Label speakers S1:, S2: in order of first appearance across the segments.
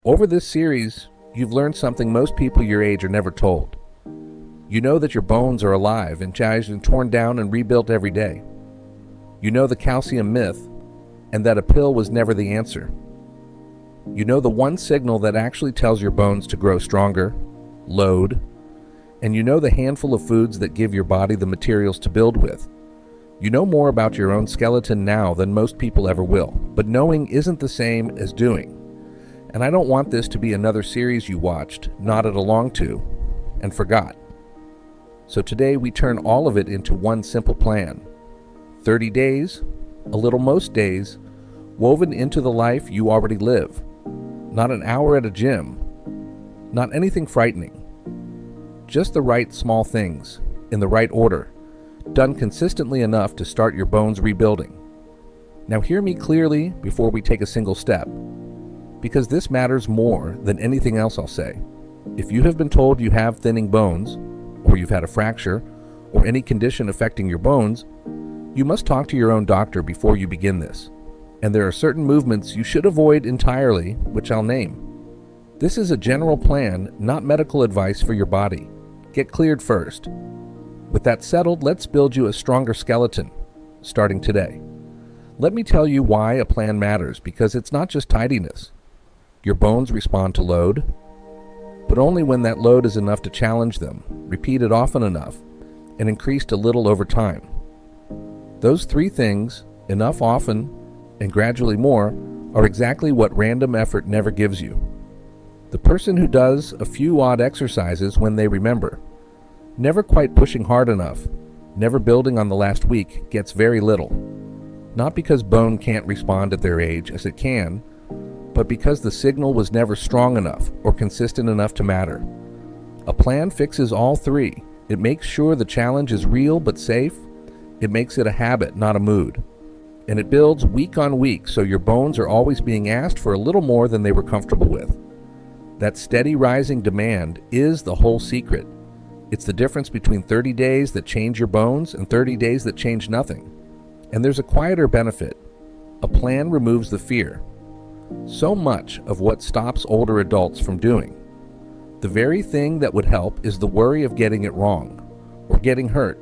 S1: Over this series, you've learned something most people your age are never told. You know that your bones are alive and changed and torn down and rebuilt every day. You know the calcium myth and that a pill was never the answer. You know the one signal that actually tells your bones to grow stronger, load, and you know the handful of foods that give your body the materials to build with. You know more about your own skeleton now than most people ever will, but knowing isn't the same as doing. And I don't want this to be another series you watched, nodded along to, and forgot. So today we turn all of it into one simple plan. 30 days, a little most days, woven into the life you already live. Not an hour at a gym, not anything frightening. Just the right small things, in the right order, done consistently enough to start your bones rebuilding. Now hear me clearly before we take a single step, because this matters more than anything else I'll say. If you have been told you have thinning bones, or you've had a fracture, or any condition affecting your bones, you must talk to your own doctor before you begin this. And there are certain movements you should avoid entirely, which I'll name. This is a general plan, not medical advice for your body. Get cleared first. With that settled, let's build you a stronger skeleton, starting today. Let me tell you why a plan matters, because it's not just tidiness. Your bones respond to load, but only when that load is enough to challenge them, repeated often enough, and increased a little over time. Those three things, enough often, and gradually more, are exactly what random effort never gives you. The person who does a few odd exercises when they remember, never quite pushing hard enough, never building on the last week, gets very little. Not because bone can't respond at their age, as it can, but because the signal was never strong enough or consistent enough to matter. A plan fixes all three. It makes sure the challenge is real but safe. It makes it a habit, not a mood. And it builds week on week, so your bones are always being asked for a little more than they were comfortable with. That steady rising demand is the whole secret. It's the difference between 30 days that change your bones and 30 days that change nothing. And there's a quieter benefit. A plan removes the fear. So much of what stops older adults from doing. The very thing that would help is the worry of getting it wrong or getting hurt.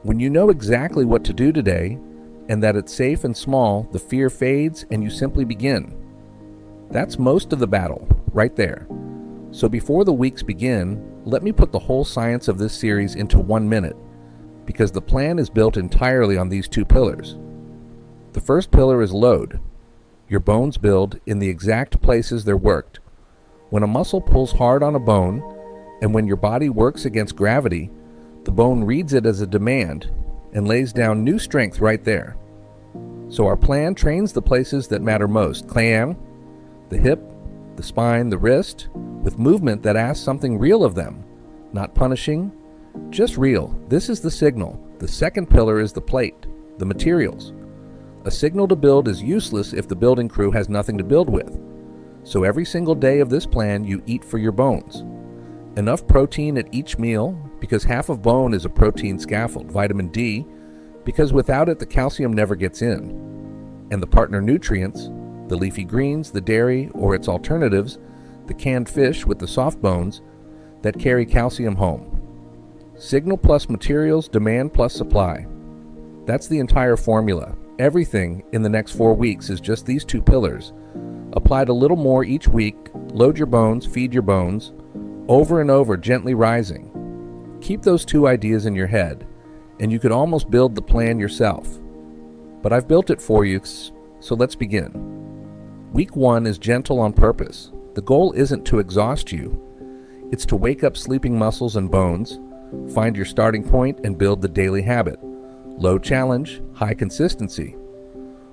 S1: When you know exactly what to do today and that it's safe and small, the fear fades and you simply begin. That's most of the battle, right there. So before the weeks begin, let me put the whole science of this series into 1 minute, because the plan is built entirely on these two pillars. The first pillar is load. Your bones build in the exact places they're worked. When a muscle pulls hard on a bone, and when your body works against gravity, the bone reads it as a demand and lays down new strength right there. So our plan trains the places that matter most: clam, the hip, the spine, the wrist, with movement that asks something real of them, not punishing, just real. This is the signal. The second pillar is the plate, the materials. A signal to build is useless if the building crew has nothing to build with. So every single day of this plan, you eat for your bones. Enough protein at each meal, because half of bone is a protein scaffold, vitamin D, because without it the calcium never gets in. And the partner nutrients, the leafy greens, the dairy, or its alternatives, the canned fish with the soft bones, that carry calcium home. Signal plus materials, demand plus supply. That's the entire formula. Everything in the next 4 weeks is just these two pillars. Applied a little more each week, load your bones, feed your bones, over and over, gently rising. Keep those two ideas in your head, and you could almost build the plan yourself. But I've built it for you, so let's begin. Week 1 is gentle on purpose. The goal isn't to exhaust you. It's to wake up sleeping muscles and bones, find your starting point, and build the daily habit. Low challenge, high consistency.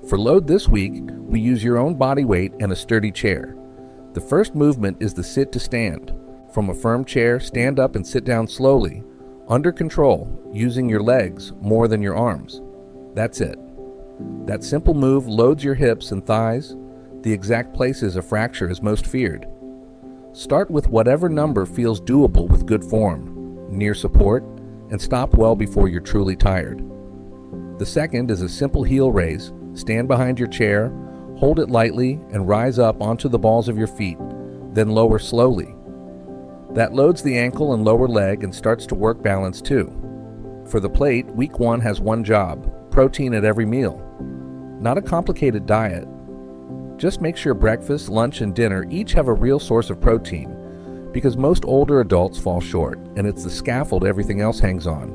S1: For load this week, we use your own body weight and a sturdy chair. The first movement is the sit to stand. From a firm chair, stand up and sit down slowly, under control, using your legs more than your arms. That's it. That simple move loads your hips and thighs, the exact places a fracture is most feared. Start with whatever number feels doable with good form, near support, and stop well before you're truly tired. The second is a simple heel raise. Stand behind your chair, Hold it lightly and rise up onto the balls of your feet, then lower slowly. That loads the ankle and lower leg and starts to work balance too. For the plate, week 1 has one job: protein at every meal. Not a complicated diet. Just make sure breakfast, lunch, and dinner each have a real source of protein, because most older adults fall short, and it's the scaffold everything else hangs on.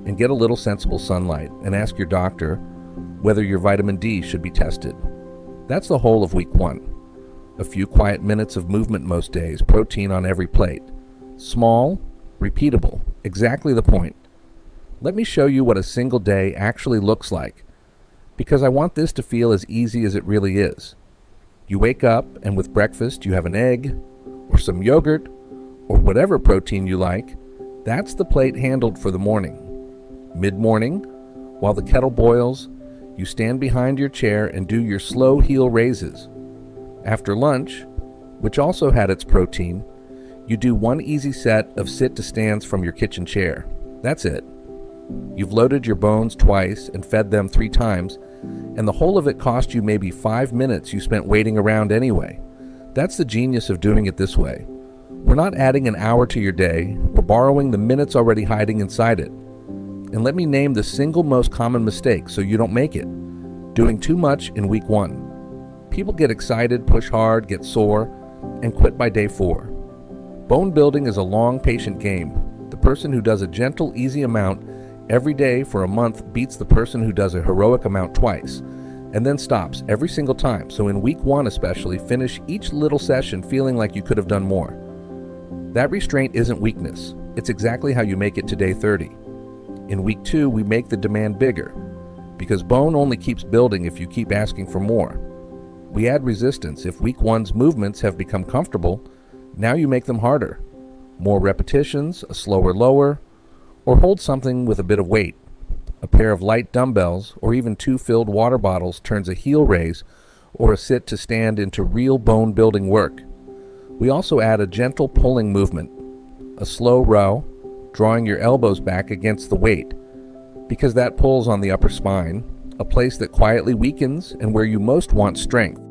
S1: And get a little sensible sunlight, and ask your doctor whether your vitamin D should be tested. That's the whole of week 1. A few quiet minutes of movement most days, protein on every plate. Small, repeatable, exactly the point. Let me show you what a single day actually looks like, because I want this to feel as easy as it really is. You wake up, and with breakfast you have an egg, or some yogurt, or whatever protein you like. That's the plate handled for the morning. Mid-morning, while the kettle boils, you stand behind your chair and do your slow heel raises. After lunch, which also had its protein, you do one easy set of sit-to-stands from your kitchen chair. That's it. You've loaded your bones twice and fed them 3 times, and the whole of it cost you maybe 5 minutes you spent waiting around anyway. That's the genius of doing it this way. We're not adding an hour to your day, we're borrowing the minutes already hiding inside it. And let me name the single most common mistake so you don't make it: doing too much in week 1. People get excited, push hard, get sore, and quit by day 4. Bone building is a long, patient game. The person who does a gentle, easy amount every day for a month beats the person who does a heroic amount twice, and then stops every single time. So in week 1 especially, finish each little session feeling like you could have done more. That restraint isn't weakness. It's exactly how you make it to day 30. In week 2, we make the demand bigger, because bone only keeps building if you keep asking for more. We add resistance. If week 1's movements have become comfortable, now you make them harder. More repetitions, a slower lower, or hold something with a bit of weight. A pair of light dumbbells or even 2 filled water bottles turns a heel raise or a sit to stand into real bone building work. We also add a gentle pulling movement, a slow row, drawing your elbows back against the weight, because that pulls on the upper spine, a place that quietly weakens and where you most want strength.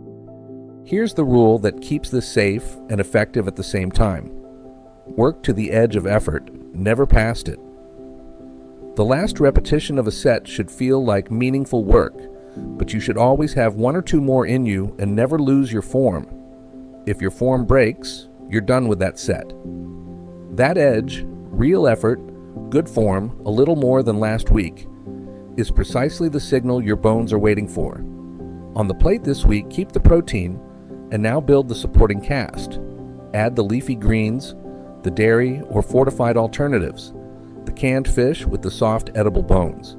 S1: Here's the rule that keeps this safe and effective at the same time. Work to the edge of effort, never past it. The last repetition of a set should feel like meaningful work, but you should always have 1 or 2 more in you and never lose your form. If your form breaks, you're done with that set. That edge, real effort, good form, a little more than last week, is precisely the signal your bones are waiting for. On the plate this week, keep the protein, and now build the supporting cast. Add the leafy greens, the dairy or fortified alternatives, the canned fish with the soft edible bones.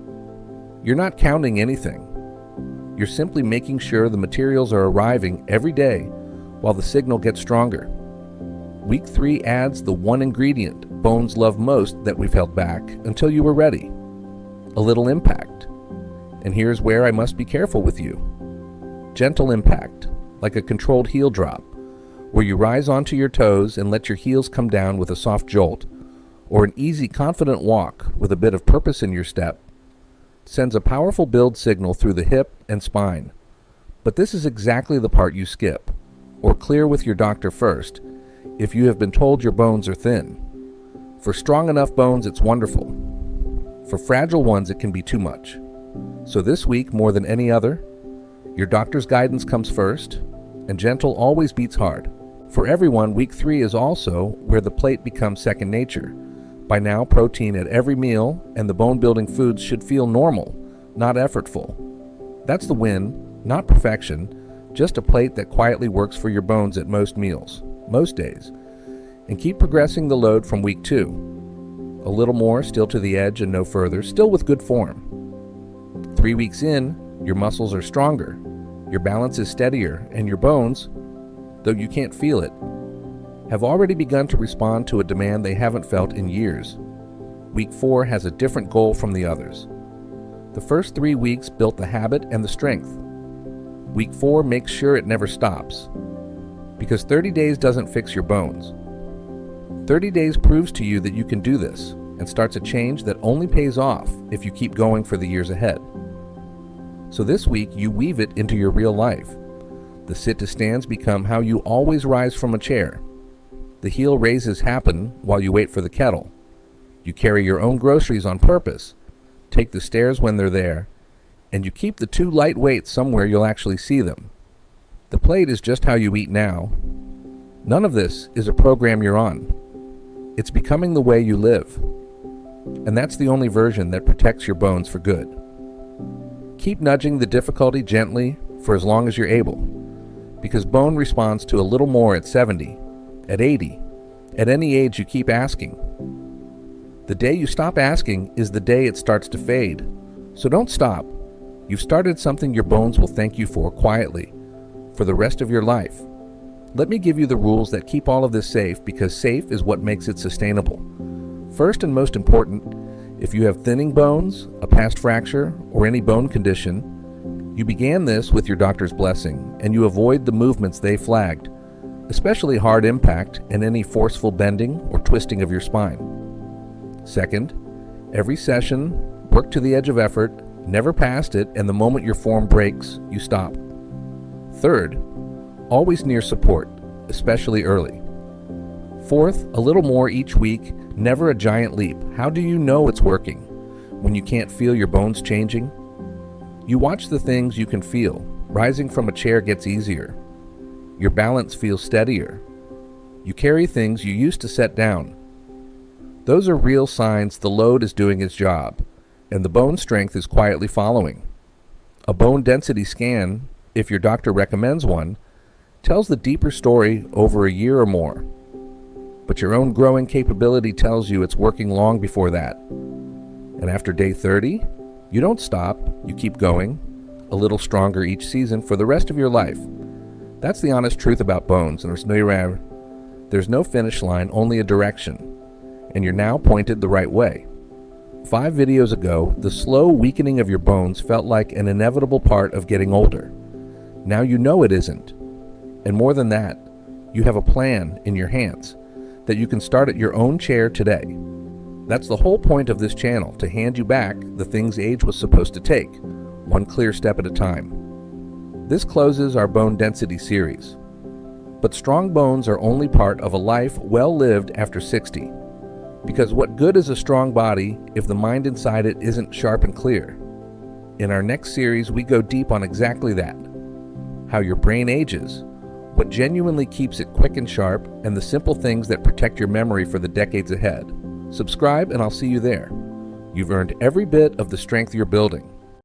S1: You're not counting anything. You're simply making sure the materials are arriving every day while the signal gets stronger. Week 3 adds the one ingredient bones love most that we've held back until you were ready: a little impact. And here's where I must be careful with you. Gentle impact, like a controlled heel drop, where you rise onto your toes and let your heels come down with a soft jolt, or an easy, confident walk with a bit of purpose in your step, sends a powerful build signal through the hip and spine. But this is exactly the part you skip, or clear with your doctor first, if you have been told your bones are thin. For strong enough bones, it's wonderful. For fragile ones, it can be too much. So this week, more than any other, your doctor's guidance comes first, and gentle always beats hard. For everyone, week 3 is also where the plate becomes second nature. By now, protein at every meal and the bone-building foods should feel normal, not effortful. That's the win, not perfection, just a plate that quietly works for your bones at most meals, most days. And keep progressing the load from week 2. A little more, still to the edge and no further, still with good form. 3 weeks in, your muscles are stronger, your balance is steadier, and your bones, though you can't feel it, have already begun to respond to a demand they haven't felt in years. Week 4 has a different goal from the others. The first 3 weeks built the habit and the strength. Week 4 makes sure it never stops, because 30 days doesn't fix your bones. 30 days proves to you that you can do this, and starts a change that only pays off if you keep going for the years ahead. So this week, you weave it into your real life. The sit-to-stands become how you always rise from a chair. The heel raises happen while you wait for the kettle. You carry your own groceries on purpose, take the stairs when they're there, and you keep the two light weights somewhere you'll actually see them. The plate is just how you eat now. None of this is a program you're on. It's becoming the way you live. And that's the only version that protects your bones for good. Keep nudging the difficulty gently for as long as you're able, because bone responds to a little more at 70, at 80, at any age you keep asking. The day you stop asking is the day it starts to fade. So don't stop. You've started something your bones will thank you for quietly, for the rest of your life. Let me give you the rules that keep all of this safe, because safe is what makes it sustainable. First and most important, if you have thinning bones, a past fracture, or any bone condition, you began this with your doctor's blessing, and you avoid the movements they flagged, especially hard impact and any forceful bending or twisting of your spine. Second, every session, work to the edge of effort, never past it, and the moment your form breaks, you stop. Third, always near support, especially early. Fourth, a little more each week, never a giant leap. How do you know it's working when you can't feel your bones changing? You watch the things you can feel. Rising from a chair gets easier. Your balance feels steadier. You carry things you used to set down. Those are real signs the load is doing its job, and the bone strength is quietly following. A bone density scan, if your doctor recommends one, tells the deeper story over a year or more. But your own growing capability tells you it's working long before that. And after day 30, you don't stop, you keep going, a little stronger each season for the rest of your life. That's the honest truth about bones, and there's no finish line, only a direction. And you're now pointed the right way. 5 videos ago, the slow weakening of your bones felt like an inevitable part of getting older. Now you know it isn't. And more than that, you have a plan in your hands that you can start at your own chair today. That's the whole point of this channel, to hand you back the things age was supposed to take, one clear step at a time. This closes our bone density series. But strong bones are only part of a life well lived after 60. Because what good is a strong body if the mind inside it isn't sharp and clear? In our next series, we go deep on exactly that. How your brain ages, what genuinely keeps it quick and sharp, and the simple things that protect your memory for the decades ahead. Subscribe and I'll see you there. You've earned every bit of the strength you're building.